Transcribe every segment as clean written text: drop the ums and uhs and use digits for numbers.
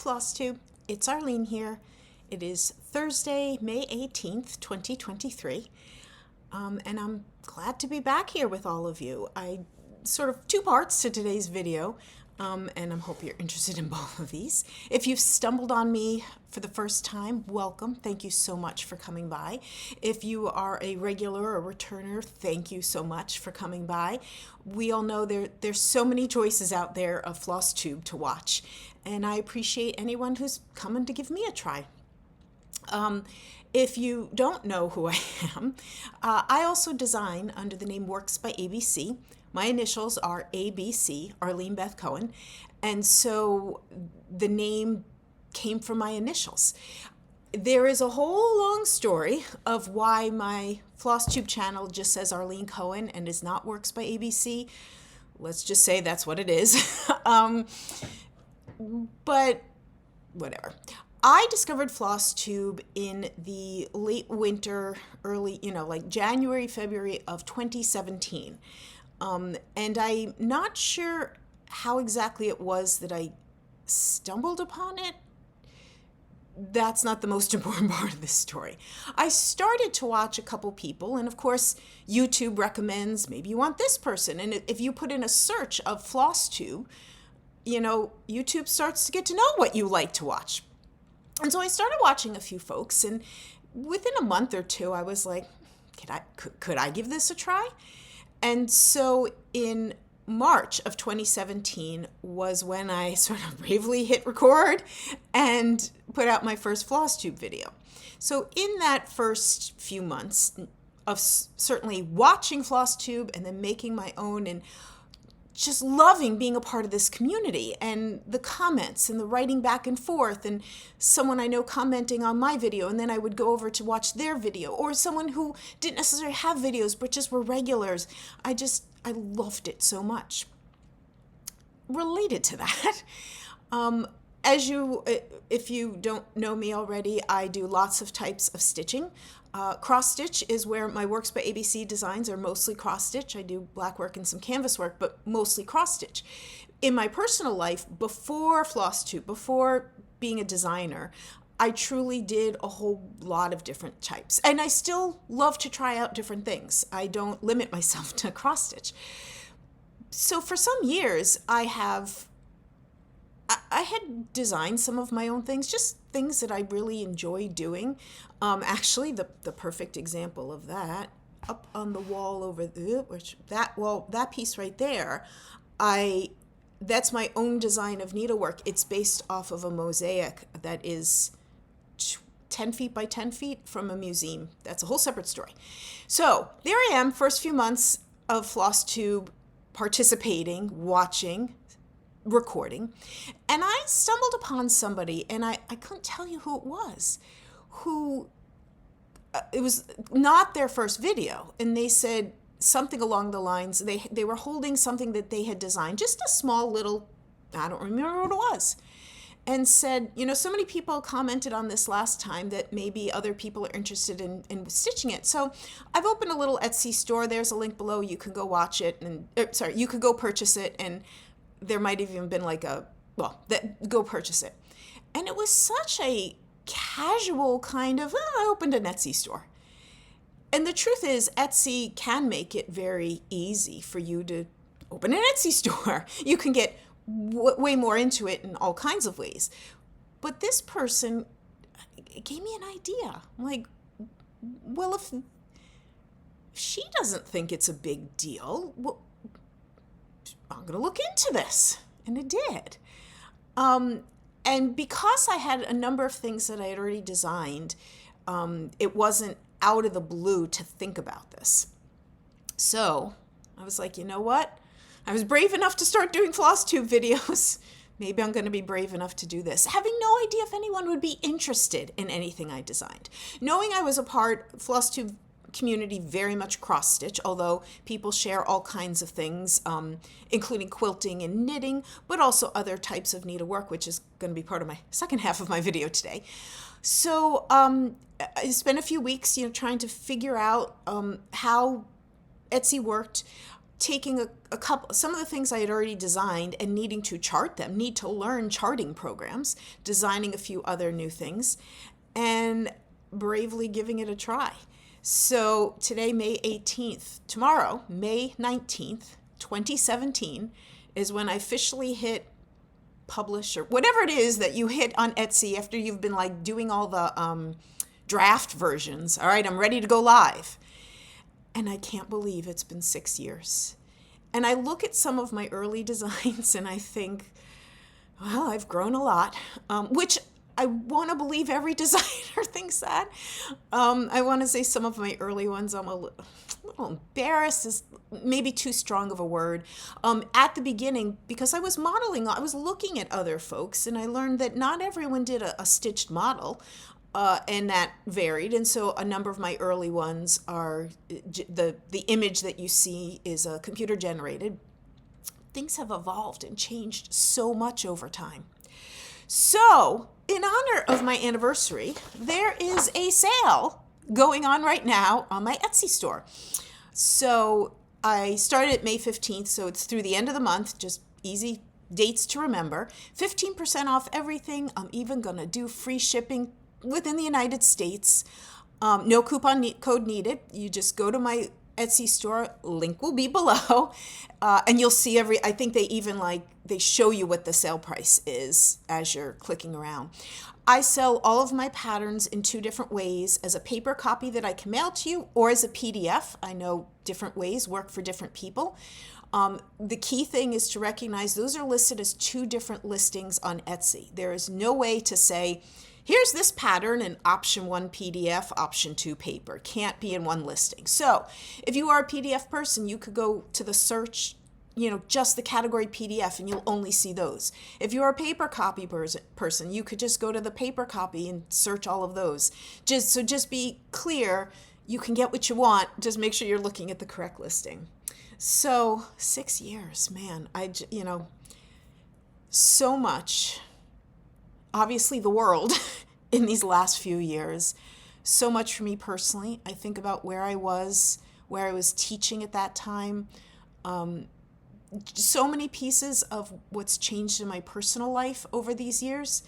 Flosstube, it's Arlene here. It is Thursday, May 18th, 2023, and I'm glad to be back here with all of you. I sort of two parts to today's video, and I hope you're interested in both of these. If you've stumbled on me for the first time, welcome. Thank you so much for coming by. If you are a regular or returner, thank you so much for coming by. We all know there's so many choices out there of Flosstube to watch, and I appreciate anyone who's coming to give me a try. If you don't know who I am, I also design under the name WorksByABC. My initials are ABC, Arlene Beth Cohen, and so the name came from my initials. There is a whole long story of why my Flosstube channel just says Arlene Cohen and is not WorksByABC. Let's just say that's what it is. But whatever. I discovered Flosstube in the late winter, early, like January, February of 2017. And I'm not sure how exactly it was that I stumbled upon it. That's not the most important part of this story. I started to watch a couple people, and of course, YouTube recommends maybe you want this person. And if you put in a search of Flosstube, YouTube starts to get to know what you like to watch. And so I started watching a few folks, and within a month or two, I was like, could I give this a try? And so in March of 2017 was when I sort of bravely hit record and put out my first Flosstube video. So in that first few months of certainly watching Flosstube and then making my own and just loving being a part of this community and the comments and the writing back and forth and someone I know commenting on my video, and then I would go over to watch their video, or someone who didn't necessarily have videos but just were regulars. I loved it so much. Related to that, if you don't know me already, I do lots of types of stitching. Cross stitch is where my WorksByABC designs are mostly cross stitch. I do black work and some canvas work, but mostly cross stitch. In my personal life, before Flosstube, before being a designer, I truly did a whole lot of different types. And I still love to try out different things. I don't limit myself to cross stitch. So for some years, I had designed some of my own things, just things that I really enjoy doing. Actually, the perfect example of that, up on the wall over there, that piece right there, that's my own design of needlework. It's based off of a mosaic that is 10 feet by 10 feet from a museum. That's a whole separate story. So there I am, first few months of Flosstube, participating, watching, recording, and I stumbled upon somebody, and I couldn't tell you who it was, it was not their first video, and they said something along the lines, they were holding something that they had designed, just a small little, I don't remember what it was, and said, so many people commented on this last time that maybe other people are interested in stitching it. So I've opened a little Etsy store. There's a link below. You can go watch it, you could go purchase it, and there might have even been go purchase it. And it was such a casual kind of, I opened an Etsy store. And the truth is, Etsy can make it very easy for you to open an Etsy store. You can get way more into it in all kinds of ways. But this person gave me an idea. I'm like, well, if she doesn't think it's a big deal, well, I'm going to look into this. And it did. And because I had a number of things that I had already designed, it wasn't out of the blue to think about this. So I was like, you know what? I was brave enough to start doing Flosstube videos. Maybe I'm going to be brave enough to do this, having no idea if anyone would be interested in anything I designed. Knowing I was a part, Flosstube community very much cross stitch, although people share all kinds of things, including quilting and knitting, but also other types of needlework, which is going to be part of my second half of my video today. So I spent a few weeks, trying to figure out how Etsy worked. taking a couple, some of the things I had already designed and needing to chart them, need to learn charting programs, designing a few other new things, and bravely giving it a try. So today, May 18th, tomorrow, May 19th, 2017, is when I officially hit publish, or whatever it is that you hit on Etsy after you've been like doing all the draft versions. All right, I'm ready to go live. And I can't believe it's been 6 years. And I look at some of my early designs and I think, well, I've grown a lot, which I want to believe every designer thinks that. I want to say some of my early ones, I'm a little embarrassed, is maybe too strong of a word. At the beginning, because I was modeling, I was looking at other folks, and I learned that not everyone did a stitched model. And that varied, and so a number of my early ones are the image that you see is computer generated. Things have evolved and changed so much over time. So, in honor of my anniversary, there is a sale going on right now on my Etsy store. So I started at May 15th, so it's through the end of the month, just easy dates to remember. 15% off everything. I'm even going to do free shipping within the United States. No coupon code needed. You just go to my Etsy store, link will be below, and you'll see I think they even they show you what the sale price is as you're clicking around. I sell all of my patterns in 2 different ways, as a paper copy that I can mail to you, or as a PDF. I know different ways work for different people. The key thing is to recognize those are listed as 2 different listings on Etsy. There is no way to say, here's this pattern in option 1 PDF, option 2 paper. Can't be in one listing. So if you are a PDF person, you could go to the search, just the category PDF, and you'll only see those. If you're a paper copy person, you could just go to the paper copy and search all of those. Just be clear, you can get what you want. Just make sure you're looking at the correct listing. So 6 years, man, so much. Obviously the world in these last few years, so much for me personally. I think about where I was teaching at that time. So many pieces of what's changed in my personal life over these years.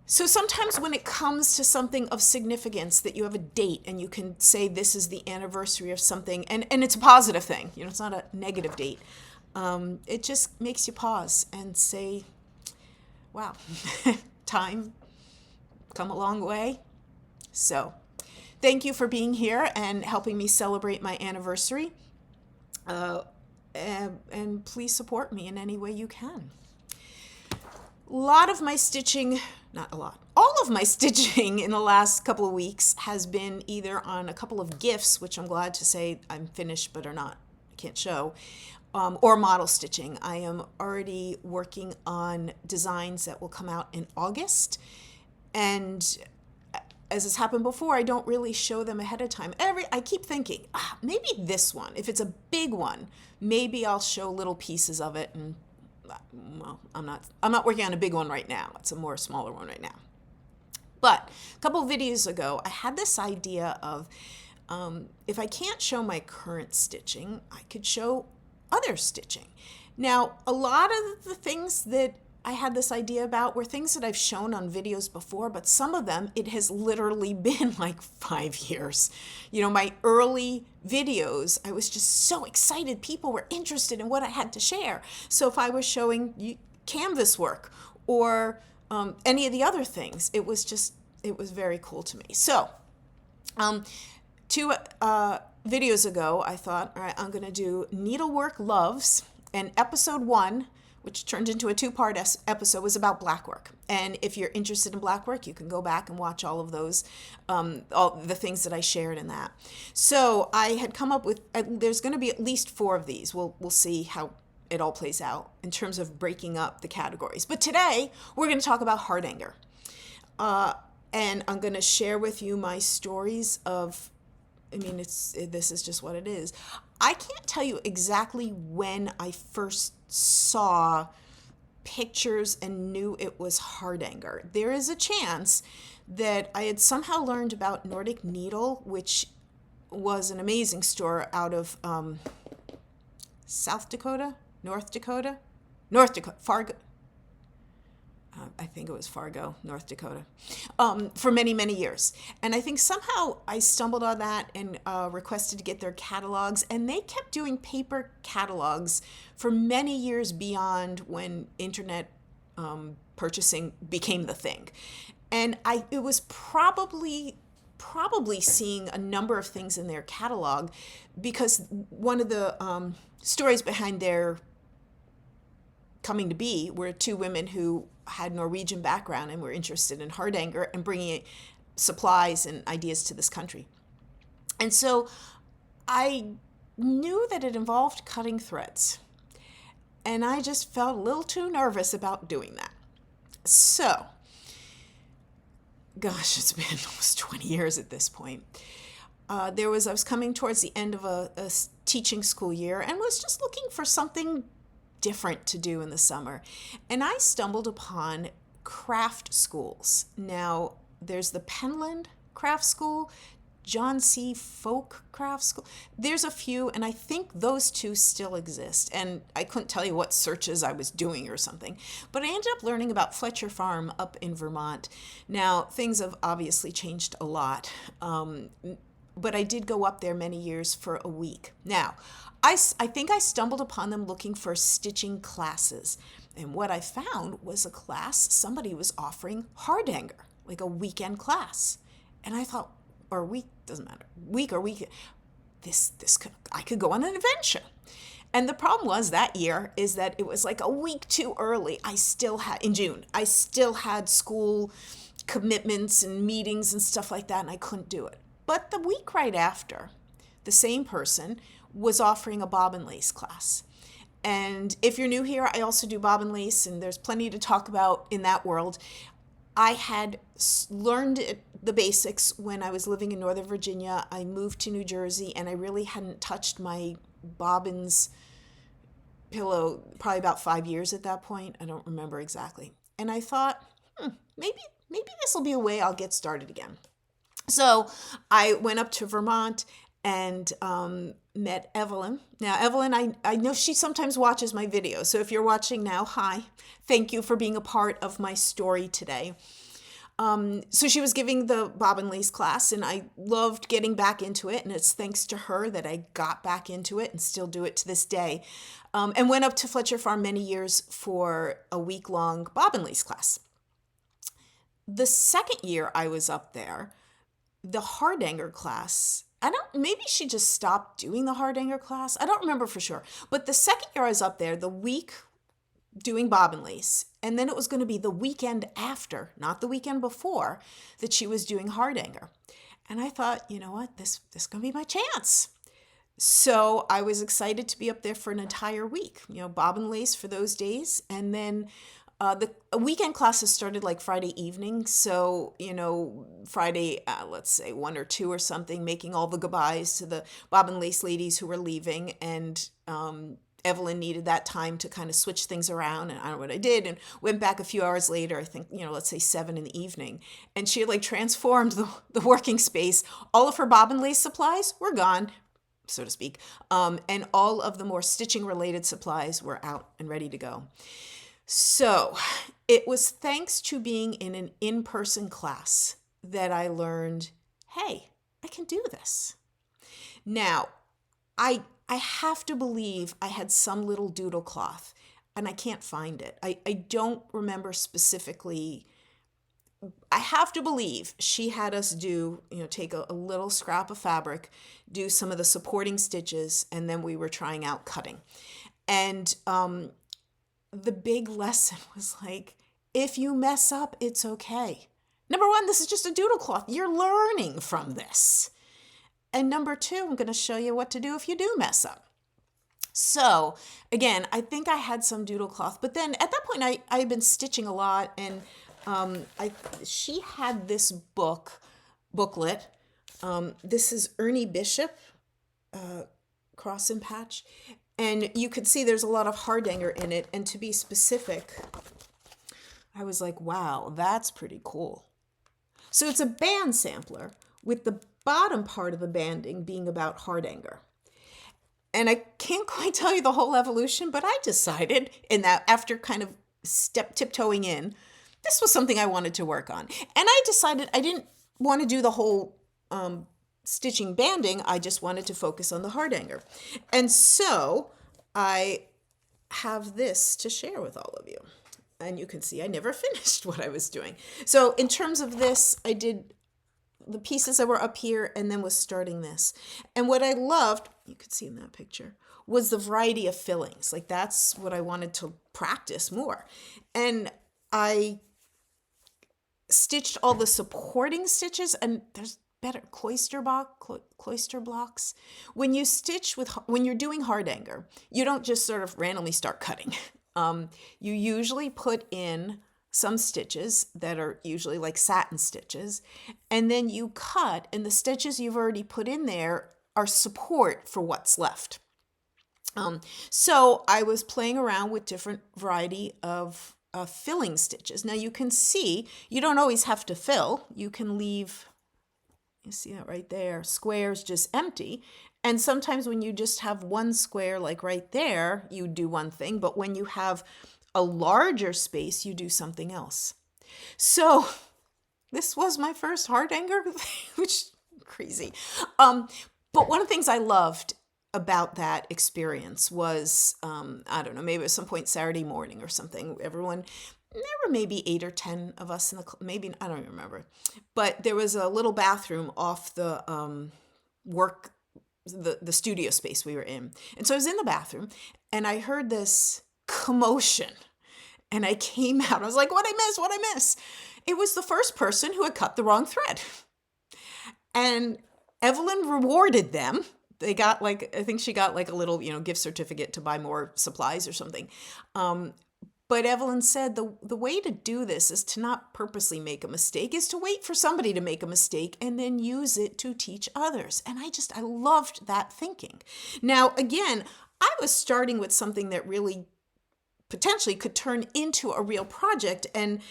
So sometimes when it comes to something of significance, that you have a date and you can say this is the anniversary of something, and it's a positive thing, it's not a negative date. It just makes you pause and say, wow, time come a long way. So thank you for being here and helping me celebrate my anniversary. And please support me in any way you can. All of my stitching in the last couple of weeks has been either on a couple of gifts, which I'm glad to say I'm finished but are not, I can't show, or model stitching. I am already working on designs that will come out in August, and as has happened before, I don't really show them ahead of time. I keep thinking, maybe this one, if it's a big one, maybe I'll show little pieces of it. And well, I'm not working on a big one right now. It's a more smaller one right now. But a couple of videos ago, I had this idea of if I can't show my current stitching, I could show other stitching. Now, a lot of the things that I had this idea about were things that I've shown on videos before, but some of them, it has literally been like 5 years. My early videos, I was just so excited. People were interested in what I had to share. So if I was showing canvas work or any of the other things, it was very cool to me. So 2 videos ago, I thought, all right, I'm going to do Needlework Loves, and episode 1, which turned into a 2-part episode, was about blackwork. And if you're interested in blackwork, you can go back and watch all of those, all the things that I shared in that. So I had come up with, there's going to be at least 4 of these. We'll see how it all plays out in terms of breaking up the categories. But today, we're going to talk about Hardanger. And I'm going to share with you my stories of, this is just what it is. I can't tell you exactly when I first saw pictures and knew it was Hardanger. There is a chance that I had somehow learned about Nordic Needle, which was an amazing store out of South Dakota, North Dakota, North Dakota, Fargo. I think it was Fargo, North Dakota, for many, many years. And I think somehow I stumbled on that and requested to get their catalogs. And they kept doing paper catalogs for many years beyond when internet purchasing became the thing. And it was probably seeing a number of things in their catalog, because one of the stories behind their coming to be were two women who had Norwegian background and were interested in Hardanger and bringing supplies and ideas to this country. And so I knew that it involved cutting threads, and I just felt a little too nervous about doing that. So, gosh, it's been almost 20 years at this point. I was coming towards the end of a teaching school year and was just looking for something different to do in the summer. And I stumbled upon craft schools. Now, there's the Penland Craft School, John C. Folk Craft School. There's a few, and I think those two still exist. And I couldn't tell you what searches I was doing or something. But I ended up learning about Fletcher Farm up in Vermont. Now, things have obviously changed a lot. But I did go up there many years for a week. Now, I think I stumbled upon them looking for stitching classes. And what I found was a class somebody was offering Hardanger, like a weekend class. And I thought, or week, doesn't matter, week or weekend, I could go on an adventure. And the problem was that year is that it was like a week too early. In June, I still had school commitments and meetings and stuff like that, and I couldn't do it. But the week right after, the same person was offering a bob and lace class. And if you're new here, I also do bob and lace, and there's plenty to talk about in that world. I had learned the basics when I was living in Northern Virginia. I moved to New Jersey, and I really hadn't touched my bobbins pillow probably about 5 years at that point. I don't remember exactly. And I thought, maybe this will be a way I'll get started again. So I went up to Vermont and met Evelyn. Now, Evelyn, I know she sometimes watches my videos. So if you're watching now, hi. Thank you for being a part of my story today. So she was giving the bob and lace class, and I loved getting back into it. And it's thanks to her that I got back into it and still do it to this day. And went up to Fletcher Farm many years for a week-long bob and lace class. The second year I was up there, the Hardanger class, maybe she just stopped doing the Hardanger class. I don't remember for sure. But the second year I was up there, the week doing bob and lace, and then it was going to be the weekend after, not the weekend before, that she was doing Hardanger. And I thought, you know what, this is going to be my chance. So I was excited to be up there for an entire week, bob and lace for those days. And then the weekend classes started like Friday evening. So, Friday, let's say 1 or 2 or something, making all the goodbyes to the bob and lace ladies who were leaving. And Evelyn needed that time to kind of switch things around. And I don't know what I did, and went back a few hours later, I think, let's say 7 in the evening. And she had like transformed the working space. All of her bob and lace supplies were gone, so to speak. And all of the more stitching related supplies were out and ready to go. So it was thanks to being in an in-person class that I learned, hey, I can do this. Now, I have to believe I had some little doodle cloth, and I can't find it. I don't remember specifically. I have to believe she had us take a little scrap of fabric, do some of the supporting stitches, and then we were trying out cutting. And the big lesson was like, if you mess up, it's okay. Number 1, this is just a doodle cloth. You're learning from this. And number 2, I'm going to show you what to do if you do mess up. So again, I think I had some doodle cloth, but then at that point I had been stitching a lot, and she had this booklet. This is Ernie Bishop, Cross and Patch. And you could see there's a lot of Hardanger in it. And to be specific, I was like, wow, that's pretty cool. So it's a band sampler with the bottom part of the banding being about Hardanger. And I can't quite tell you the whole evolution, but I decided in that after kind of tiptoeing in, this was something I wanted to work on. And I decided I didn't want to do the whole stitching banding. I just wanted to focus on the Hardanger. And so I have this to share with all of you. And you can see I never finished what I was doing. So in terms of this, I did the pieces that were up here and then was starting this. And what I loved, you could see in that picture, was the variety of fillings. Like that's what I wanted to practice more. And I stitched all the supporting stitches, and there's better cloister blocks. When you stitch when you're doing Hardanger, you don't just sort of randomly start cutting. You usually put in some stitches that are usually like satin stitches, and then you cut, and the stitches you've already put in there are support for what's left. So I was playing around with different variety of filling stitches. Now you can see you don't always have to fill. You can leave, you see that right there, squares just empty. And sometimes when you just have one square, like right there, you do one thing. But when you have a larger space, you do something else. So this was my first Hardanger, which is crazy. But one of the things I loved about that experience was, I don't know, maybe at some point Saturday morning or something, there were maybe 8 or 10 of us in the, maybe, I don't even remember, but there was a little bathroom off the the studio space we were in. And so I was in the bathroom and I heard this commotion and I came out. I was like, what'd I miss? It was the first person who had cut the wrong thread. And Evelyn rewarded them. They got I think she got like a little, gift certificate to buy more supplies or something. But Evelyn said the way to do this is to not purposely make a mistake, is to wait for somebody to make a mistake and then use it to teach others. And I loved that thinking. Now, again, I was starting with something that really potentially could turn into a real project. And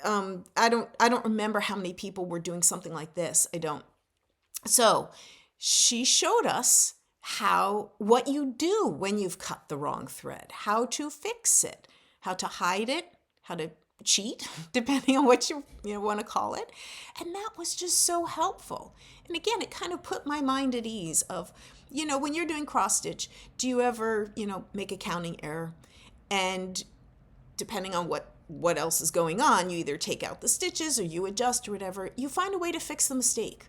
I don't remember how many people were doing something like this. I don't. So she showed us what you do when you've cut the wrong thread, how to fix it, how to hide it, how to cheat, depending on what you want to call it. And that was just so helpful. And again, it kind of put my mind at ease of, when you're doing cross stitch, do you ever, make a counting error? And depending on what else is going on, you either take out the stitches or you adjust or whatever, you find a way to fix the mistake.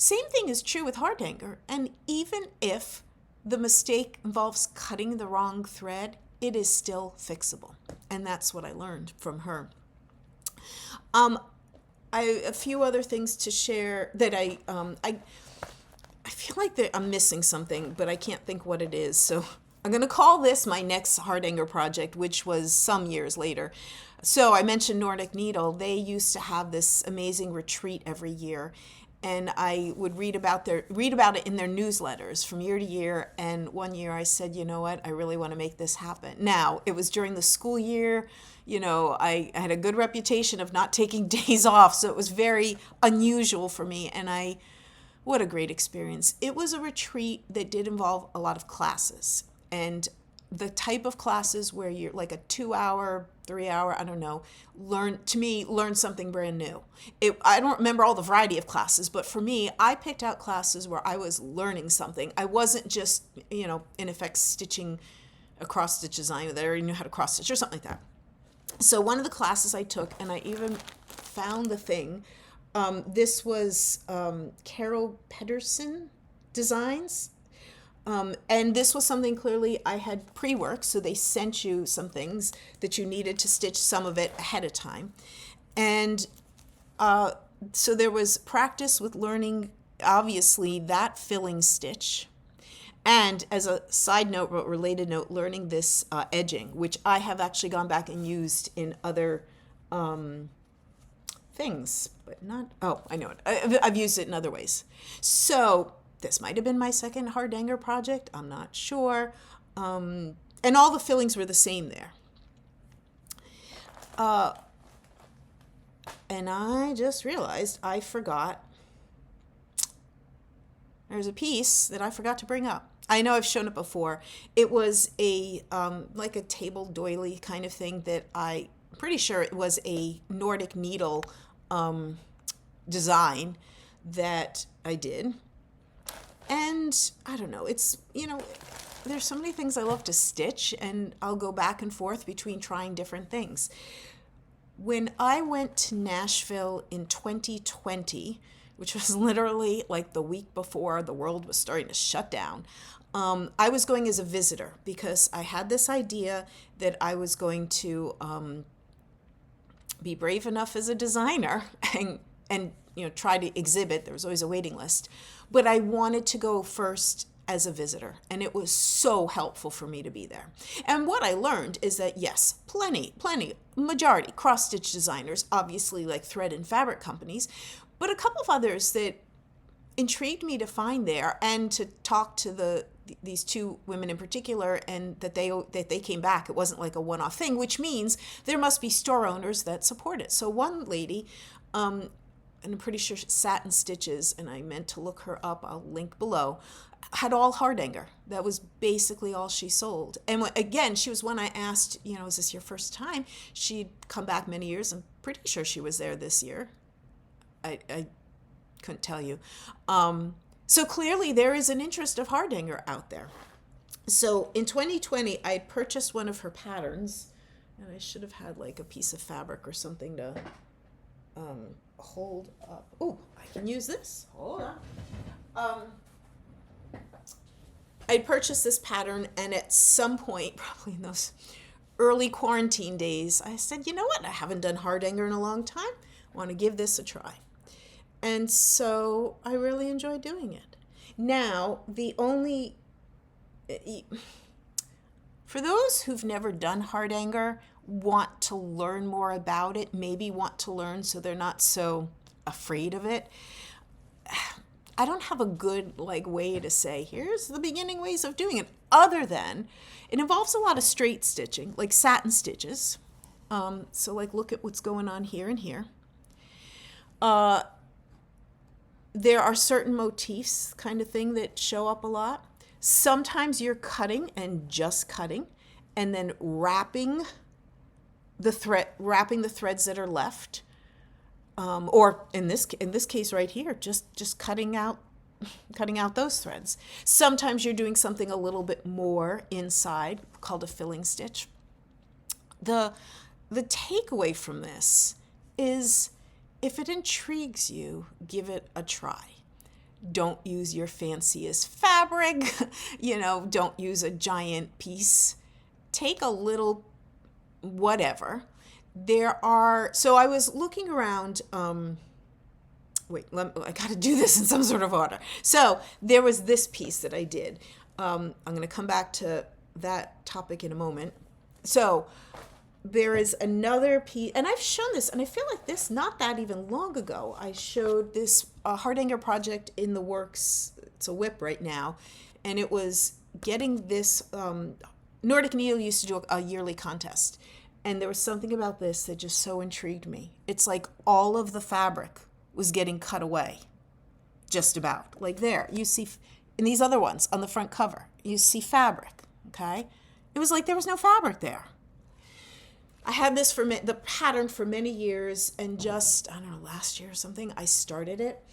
Same thing is true with Hardanger, and even if the mistake involves cutting the wrong thread, it is still fixable, and that's what I learned from her. A few other things to share that I feel like that I'm missing something, but I can't think what it is, so I'm going to call this my next Hardanger project, which was some years later. So I mentioned Nordic Needle. They used to have this amazing retreat every year. And I would read about it in their newsletters from year to year. And one year I said, you know what, I really want to make this happen. Now, it was during the school year. I had a good reputation of not taking days off, so it was very unusual for me. And what a great experience. It was a retreat that did involve a lot of classes. And the type of classes where you're like a 2-hour, 3-hour, I don't know, learn something brand new. I don't remember all the variety of classes, but for me, I picked out classes where I was learning something. I wasn't just, in effect, stitching a cross stitch design that I already knew how to cross stitch or something like that. So one of the classes I took, and I even found the thing, this was Carol Pedersen Designs. And this was something clearly I had pre-worked, so they sent you some things that you needed to stitch some of it ahead of time. And so there was practice with learning, obviously, that filling stitch. And as a side note, but related note, learning this edging, which I have actually gone back and used in other things, but not, I know it. I've used it in other ways. So this might have been my second Hardanger project. I'm not sure. And all the fillings were the same there. And I just realized I forgot. There's a piece that I forgot to bring up. I know I've shown it before. It was a like a table doily kind of thing that I'm pretty sure it was a Nordic needle design that I did. And I don't know, it's, there's so many things I love to stitch, and I'll go back and forth between trying different things. When I went to Nashville in 2020, which was literally like the week before the world was starting to shut down, I was going as a visitor because I had this idea that I was going to be brave enough as a designer and try to exhibit. There was always a waiting list, but I wanted to go first as a visitor, and it was so helpful for me to be there. And what I learned is that yes, plenty, majority cross-stitch designers, obviously like thread and fabric companies, but a couple of others that intrigued me to find there and to talk to these two women in particular, and that they came back. It wasn't like a one-off thing, which means there must be store owners that support it. So one lady, and I'm pretty sure Satin Stitches, and I meant to look her up, I'll link below, had all Hardanger. That was basically all she sold. And again, she was one I asked, is this your first time? She'd come back many years. I'm pretty sure she was there this year. I couldn't tell you. So clearly there is an interest of Hardanger out there. So in 2020, I purchased one of her patterns, and I should have had like a piece of fabric or something to hold up. Oh, I can use this. Hold on. I purchased this pattern, and at some point, probably in those early quarantine days, I said, you know what? I haven't done Hardanger in a long time. I want to give this a try. And so I really enjoy doing it. Now, for those who've never done Hardanger, want to learn more about it, maybe want to learn so they're not so afraid of it, I don't have a good way to say, here's the beginning ways of doing it, other than it involves a lot of straight stitching, like satin stitches. So look at what's going on here and here. There are certain motifs kind of thing that show up a lot. Sometimes you're cutting and just cutting, and then wrapping the threads that are left. Or in this case right here, just cutting out those threads. Sometimes you're doing something a little bit more inside, called a filling stitch. The takeaway from this is, if it intrigues you, give it a try. Don't use your fanciest fabric, don't use a giant piece. Take a little whatever. So I was looking around, I got to do this in some sort of order. So there was this piece that I did. I'm going to come back to that topic in a moment. So there is another piece, and I've shown this, and I feel like this not that even long ago. I showed this Hardanger project in the works. It's a whip right now, and it was getting this. Nordic Needle used to do a yearly contest, and there was something about this that just so intrigued me. It's like all of the fabric was getting cut away, just about. Like there, you see, in these other ones on the front cover, you see fabric, okay? It was like there was no fabric there. I had this the pattern for many years, and just, I don't know, last year or something, I started it,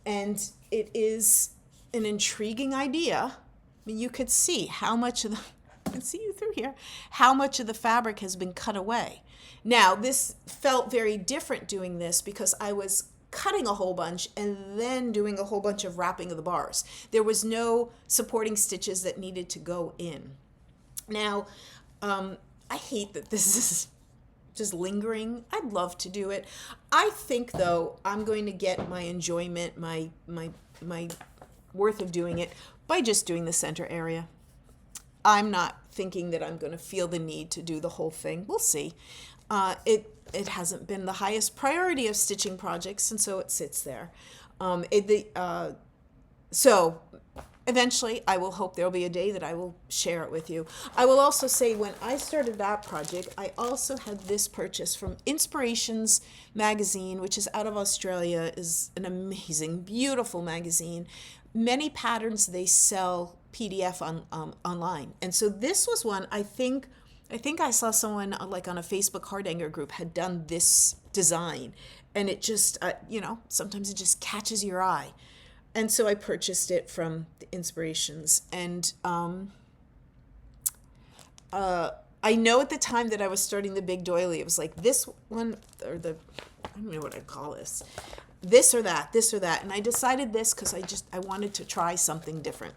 and it is an intriguing idea. I mean, you could see how much of I can see you through here, how much of the fabric has been cut away. Now, this felt very different doing this because I was cutting a whole bunch and then doing a whole bunch of wrapping of the bars. There was no supporting stitches that needed to go in. Now, I hate that this is just lingering. I'd love to do it. I think, though, I'm going to get my enjoyment, my worth of doing it by just doing the center area. I'm not thinking that I'm going to feel the need to do the whole thing. We'll see. It hasn't been the highest priority of stitching projects, and so it sits there. So eventually, I will hope there'll be a day that I will share it with you. I will also say when I started that project, I also had this purchase from Inspirations magazine, which is out of Australia, is an amazing, beautiful magazine. Many patterns they sell PDF online. And so this was one, I think I saw someone like on a Facebook Hardanger group had done this design, and it just, sometimes it just catches your eye. And so I purchased it from the Inspirations. And I know at the time that I was starting the big doily, it was like this one, or I don't know what I'd call this. This or that. And I decided this because I wanted to try something different.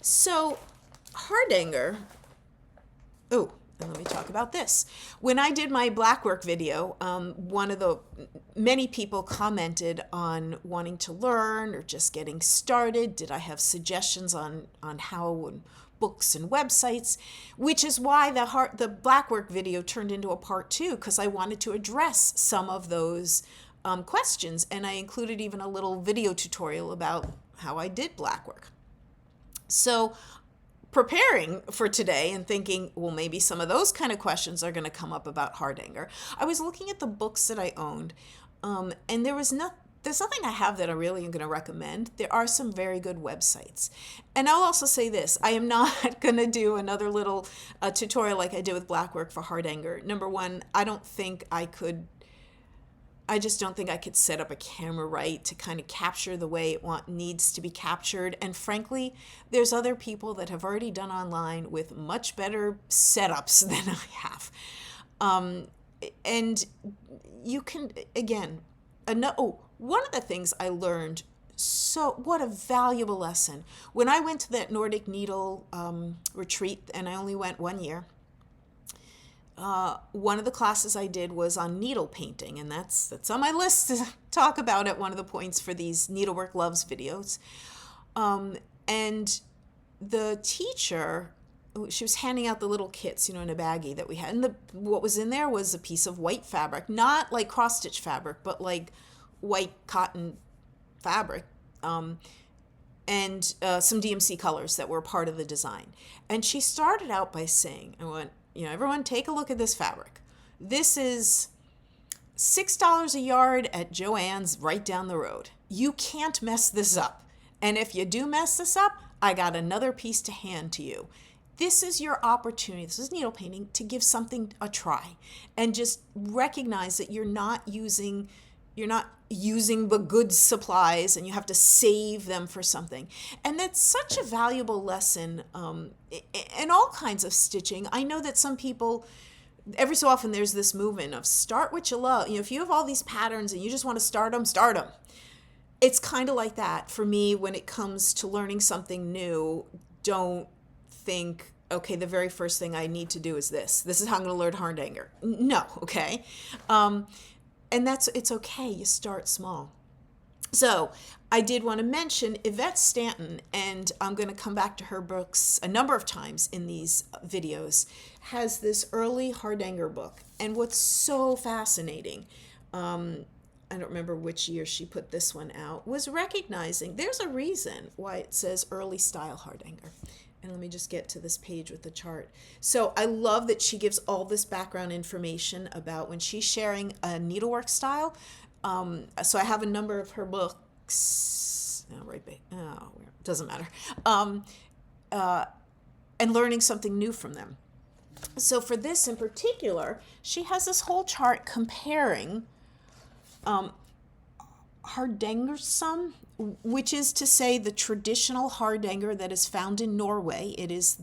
So Hardanger, and let me talk about this. When I did my blackwork video, many people commented on wanting to learn or just getting started. Did I have suggestions on how and books and websites, which is why the blackwork video turned into a part 2, because I wanted to address some of those questions, and I included even a little video tutorial about how I did blackwork. So preparing for today and thinking, well, maybe some of those kind of questions are going to come up about Hardanger, I was looking at the books that I owned, and there's nothing I have that I really am going to recommend. There are some very good websites. And I'll also say this, I am not going to do another little tutorial like I did with blackwork for Hardanger. Number one, I just don't think I could set up a camera right to kind of capture the way it needs to be captured. And frankly, there's other people that have already done online with much better setups than I have. And you can, again, one of the things I learned, what a valuable lesson. When I went to that Nordic needle retreat, and I only went 1 year, one of the classes I did was on needle painting, and that's on my list to talk about at one of the points for these Needlework Loves videos. And the teacher, she was handing out the little kits, in a baggie that we had, and what was in there was a piece of white fabric, not like cross-stitch fabric, but like white cotton fabric, and some DMC colors that were part of the design. And she started out by saying, everyone take a look at this fabric. This is $6 a yard at Joann's right down the road. You can't mess this up. And if you do mess this up, I got another piece to hand to you. This is your opportunity, this is needle painting, to give something a try. And just recognize that you're not using the good supplies, and you have to save them for something. And that's such a valuable lesson in all kinds of stitching. I know that some people, every so often there's this movement of start what you love. If you have all these patterns and you just want to start them. It's kind of like that for me when it comes to learning something new. Don't think, okay, the very first thing I need to do is this. This is how I'm going to learn Hardanger. No, okay? And it's okay, you start small. So I did want to mention Yvette Stanton, and I'm going to come back to her books a number of times in these videos, has this early Hardanger book. And what's so fascinating, I don't remember which year she put this one out, was recognizing there's a reason why it says early style Hardanger. And let me just get to this page with the chart. So I love that she gives all this background information about when she's sharing a needlework style. So I have a number of her books, doesn't matter, and learning something new from them. So for this in particular, she has this whole chart comparing Hardanger, which is to say the traditional Hardanger that is found in Norway. It is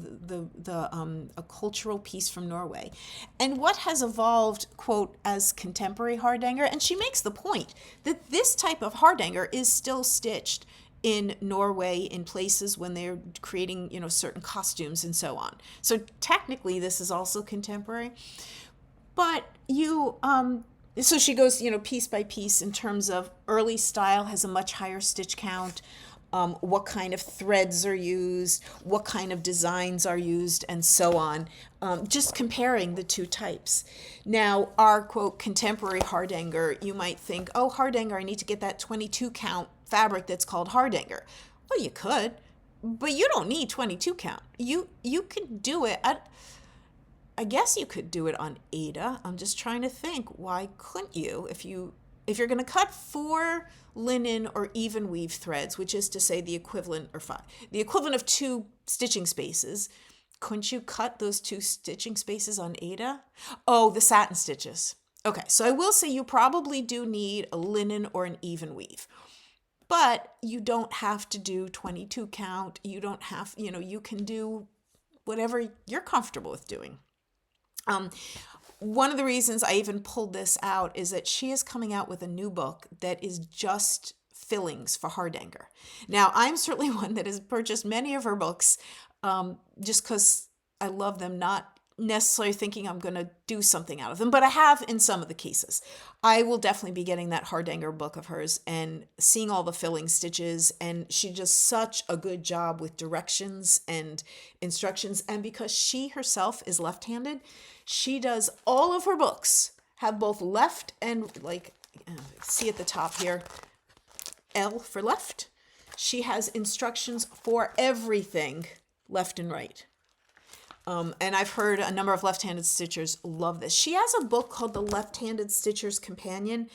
a cultural piece from Norway, and what has evolved, quote, as contemporary Hardanger. And she makes the point that this type of Hardanger is still stitched in Norway in places when they're creating, certain costumes and so on. So technically, this is also contemporary, but so she goes, piece by piece in terms of early style has a much higher stitch count, what kind of threads are used, what kind of designs are used, and so on, just comparing the two types. Now, our, quote, contemporary Hardanger, you might think, oh, Hardanger, I need to get that 22 count fabric that's called Hardanger. Well, you could, but you don't need 22 count. You can do it. I guess you could do it on Ada. I'm just trying to think. Why couldn't you? If you're going to cut 4 linen or even weave threads, which is to say the equivalent, or 5, the equivalent of 2 stitching spaces, couldn't you cut those 2 stitching spaces on Ada? Oh, the satin stitches. Okay, so I will say you probably do need a linen or an even weave. But you don't have to do 22 count. You don't have, you can do whatever you're comfortable with doing. One of the reasons I even pulled this out is that she is coming out with a new book that is just fillings for Hardanger. Now, I'm certainly one that has purchased many of her books just because I love them, not necessarily thinking I'm going to do something out of them, but I have in some of the cases. I will definitely be getting that Hardanger book of hers and seeing all the filling stitches, and she does such a good job with directions and instructions. And because she herself is left-handed, she does all of her books have both left and see at the top here, L for left. She has instructions for everything left and right. And I've heard a number of left-handed stitchers love this. She has a book called The Left-Handed Stitcher's Companion.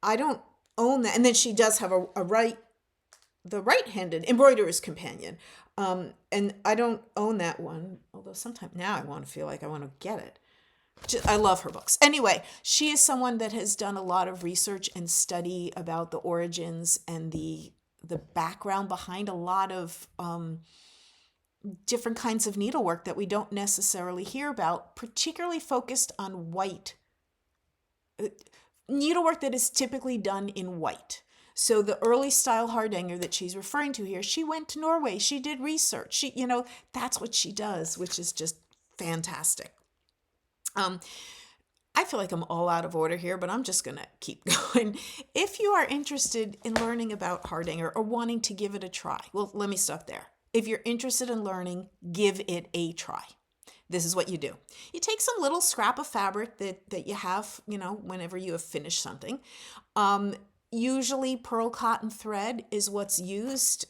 I don't own that. And then she does have the right-handed Embroiderer's Companion. And I don't own that one, although sometimes now I want to get it. I love her books. Anyway, she is someone that has done a lot of research and study about the origins and the background behind a lot of different kinds of needlework that we don't necessarily hear about, particularly focused on white. Needlework that is typically done in white. So the early style Hardanger that she's referring to here, she went to Norway, she did research, that's what she does, which is just fantastic. I feel like I'm all out of order here, but I'm just going to keep going. If you are interested in learning about Hardanger or wanting to give it a try, well, let me stop there. If you're interested in learning, give it a try. This is what you do. You take some little scrap of fabric that you have, whenever you have finished something. Usually pearl cotton thread is what's used.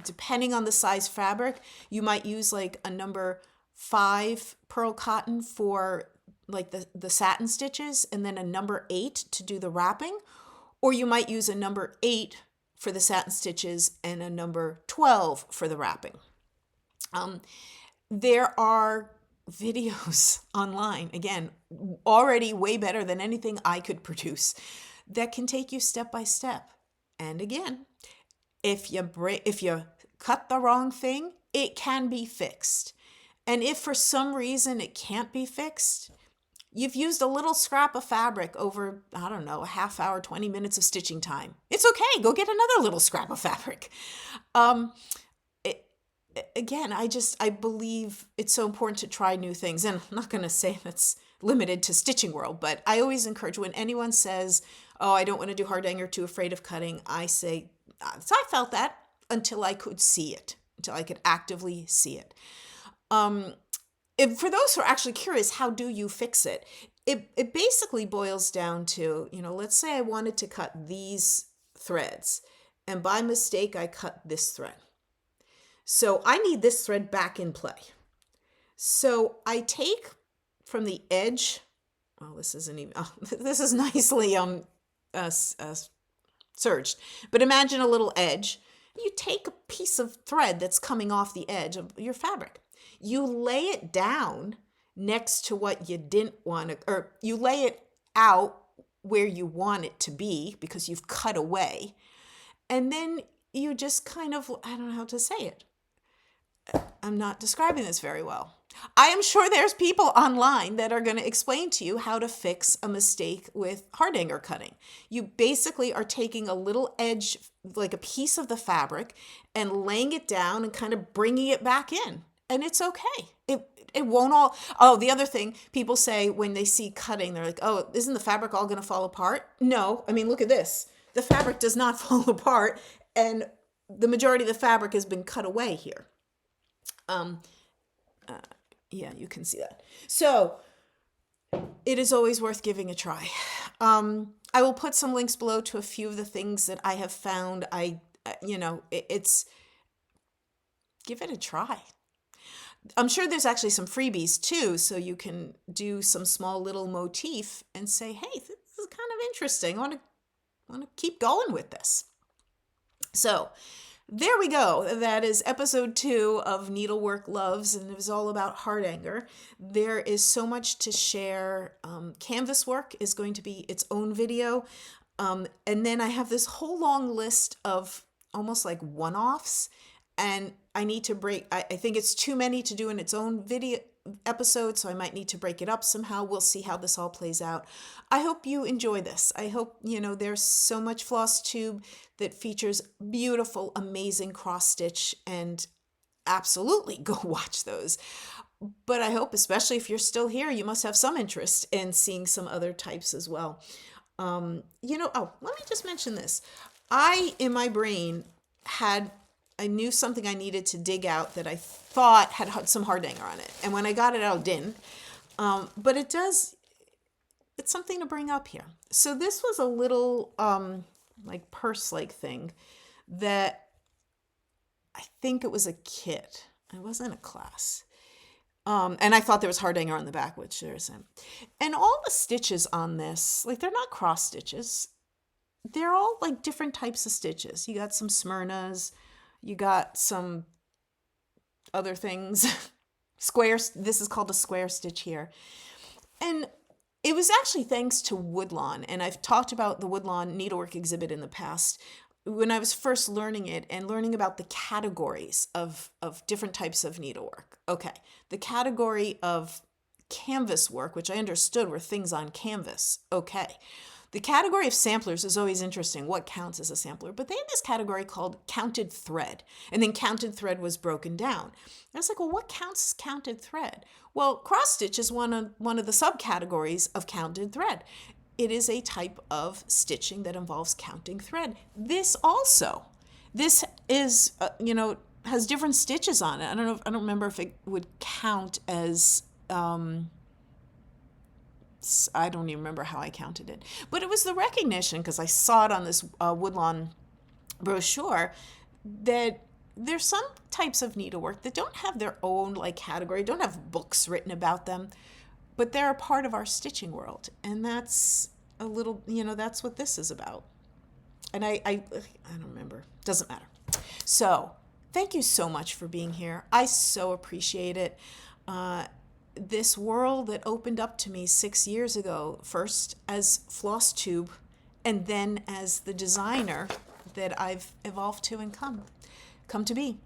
Depending on the size fabric, you might use like a number 5 pearl cotton for like the satin stitches, and then a number 8 to do the wrapping. Or you might use a number 8 for the satin stitches and a number 12 for the wrapping. There are videos online, again, already way better than anything I could produce, that can take you step by step. And again, if you cut the wrong thing, it can be fixed. And if for some reason it can't be fixed, you've used a little scrap of fabric over, I don't know, a half hour, 20 minutes of stitching time. It's okay. Go get another little scrap of fabric. Again, I believe it's so important to try new things. And I'm not going to say that's limited to stitching world, but I always encourage when anyone says, oh, I don't want to do Hardanger, too afraid of cutting, I say, so I felt that until I could see it, until I could actively see it. For those who are actually curious, how do you fix it? It basically boils down to, let's say I wanted to cut these threads, and by mistake, I cut this thread. So I need this thread back in play. So I take from the edge, this is nicely serged, but imagine a little edge. You take a piece of thread that's coming off the edge of your fabric. You lay it down next to what you didn't want to, or you lay it out where you want it to be because you've cut away. And then you just kind of, I don't know how to say it. I'm not describing this very well. I am sure there's people online that are going to explain to you how to fix a mistake with Hardanger cutting. You basically are taking a little edge, like a piece of the fabric, and laying it down and kind of bringing it back in. And it's okay. It won't all... Oh, the other thing, people say when they see cutting, they're like, oh, isn't the fabric all going to fall apart? No. I mean, look at this. The fabric does not fall apart, and the majority of the fabric has been cut away here. Yeah, you can see that. So it is always worth giving a try. I will put some links below to a few of the things that I have found. It's give it a try. I'm sure there's actually some freebies too, so you can do some small little motif and say, hey, this is kind of interesting. I want to keep going with this. So there we go. That is episode 2 of Needlework Loves, and it was all about Hardanger. There is so much to share. Canvas work is going to be its own video. And then I have this whole long list of almost like one-offs, and I need to break, I think it's too many to do in its own video episode, so I might need to break it up somehow. We'll see how this all plays out. I hope you enjoy this. I hope, there's so much Flosstube that features beautiful, amazing cross stitch, and absolutely go watch those. But I hope, especially if you're still here, you must have some interest in seeing some other types as well. Let me just mention this. In my brain, I knew something I needed to dig out that I thought had some Hardanger on it. And when I got it out, it didn't. But it's something to bring up here. So this was a little like purse-like thing that I think it was a kit. It wasn't a class. And I thought there was Hardanger on the back, which there isn't. And all the stitches on this, like, they're not cross stitches. They're all like different types of stitches. You got some Smyrnas, you got some other things. Squares. This is called a square stitch here. And it was actually thanks to Woodlawn. And I've talked about the Woodlawn needlework exhibit in the past. When I was first learning it and learning about the categories of different types of needlework. Okay, the category of canvas work, which I understood were things on canvas. Okay. The category of samplers is always interesting. What counts as a sampler? But they had this category called counted thread. And then counted thread was broken down. And I was like, well, what counts as counted thread? Well, cross stitch is one of the subcategories of counted thread. It is a type of stitching that involves counting thread. This is, has different stitches on it. I don't remember if it would count as, I don't even remember how I counted it. But it was the recognition, because I saw it on this Woodlawn brochure, that there's some types of needlework that don't have their own category, don't have books written about them, but they're a part of our stitching world. And that's a little, that's what this is about. And I don't remember. Doesn't matter. So thank you so much for being here. I so appreciate it. This world that opened up to me 6 years ago, first as Flosstube, and then as the designer that I've evolved to and come to be.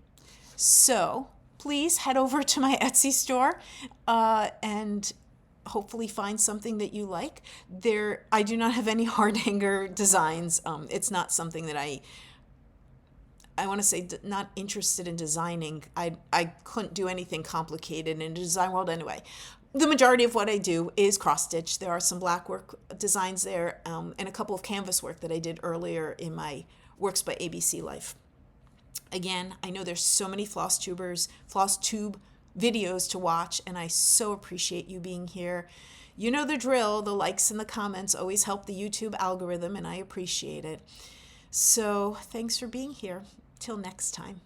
So please head over to my Etsy store and hopefully find something that you like. I do not have any Hardanger designs. It's not something that I want to say not interested in designing. I couldn't do anything complicated in the design world anyway. The majority of what I do is cross stitch. There are some black work designs there and a couple of canvas work that I did earlier in my WorksByABC life. Again, I know there's so many Flosstube videos to watch, and I so appreciate you being here. You know the drill. The likes and the comments always help the YouTube algorithm, and I appreciate it. So thanks for being here. Till next time.